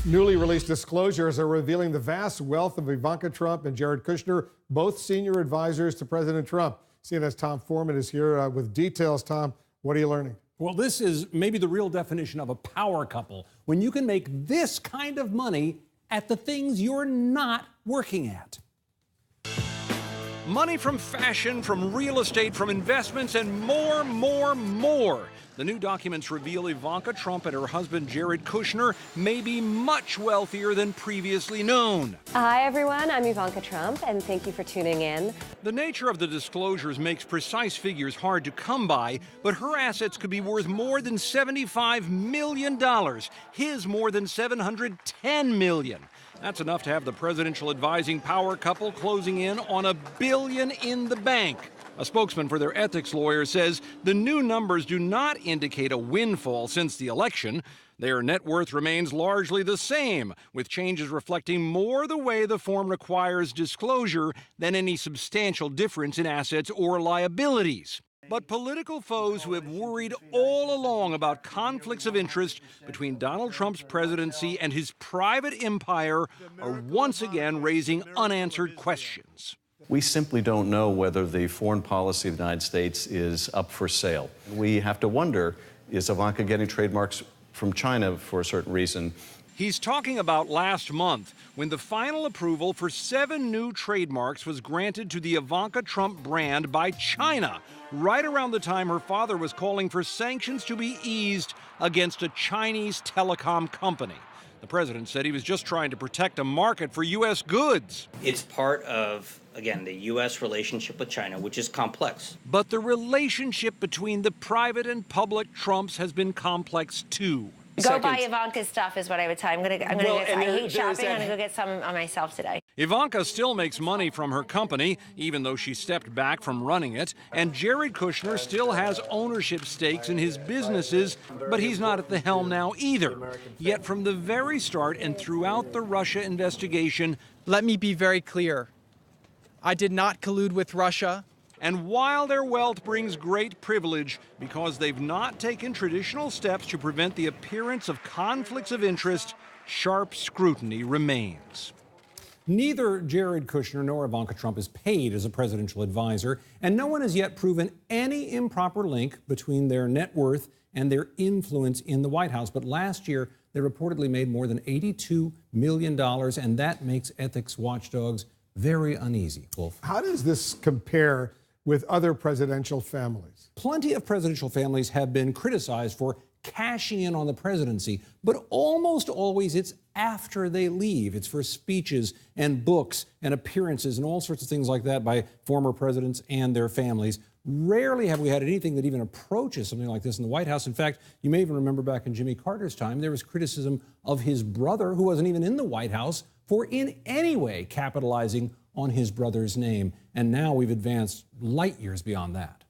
Newly released disclosures are revealing the vast wealth of Ivanka Trump and Jared Kushner, both senior advisors to President Trump. CNN's Tom Foreman is here with details. Tom, what are you learning? Well, this is maybe the real definition of a power couple, when you can make this kind of money at the things you're not working at. Money from fashion, from real estate, from investments, and more. The new documents reveal Ivanka Trump and her husband Jared Kushner may be much wealthier than previously known. Hi, everyone. I'm Ivanka Trump, and thank you for tuning in. The nature of the disclosures makes precise figures hard to come by, but her assets could be worth more than $75 million. His more than $710 million. That's enough to have the presidential advising power couple closing in on $1 billion in the bank. A spokesman for their ethics lawyer says the new numbers do not indicate a windfall since the election. Their net worth remains largely the same, with changes reflecting more the way the form requires disclosure than any substantial difference in assets or liabilities. But political foes who have worried all along about conflicts of interest between Donald Trump's presidency and his private empire are once again raising unanswered questions. We simply don't know whether the foreign policy of the United States is up for sale. We have to wonder, is Ivanka getting trademarks from China for a certain reason? He's talking about last month, when the final approval for 7 new trademarks was granted to the Ivanka Trump brand by China, right around the time her father was calling for sanctions to be eased against a Chinese telecom company. The president said he was just trying to protect a market for U.S. goods. It's part of, again, the U.S. relationship with China, which is complex. But the relationship between the private and public Trumps has been complex, too. Go buy Ivanka's stuff is what I would tell you. I hate shopping. I'm going to go get some on myself today. Ivanka still makes money from her company, even though she stepped back from running it. And Jared Kushner still has ownership stakes in his businesses, but he's not at the helm now either. Yet from the very start and throughout the Russia investigation, let me be very clear. I did not collude with Russia. And while their wealth brings great privilege, because they've not taken traditional steps to prevent the appearance of conflicts of interest, sharp scrutiny remains. Neither Jared Kushner nor Ivanka Trump is paid as a presidential advisor, and no one has yet proven any improper link between their net worth and their influence in the White House. But last year, they reportedly made more than $82 million, and that makes ethics watchdogs very uneasy. Wolf. How does this compare with other presidential families? Plenty of presidential families have been criticized for cashing in on the presidency, but almost always it's after they leave. It's for speeches and books and appearances and all sorts of things like that by former presidents and their families. Rarely have we had anything that even approaches something like this in the White House. In fact, you may even remember back in Jimmy Carter's time, there was criticism of his brother, who wasn't even in the White House, for in any way capitalizing on his brother's name. And now we've advanced light years beyond that.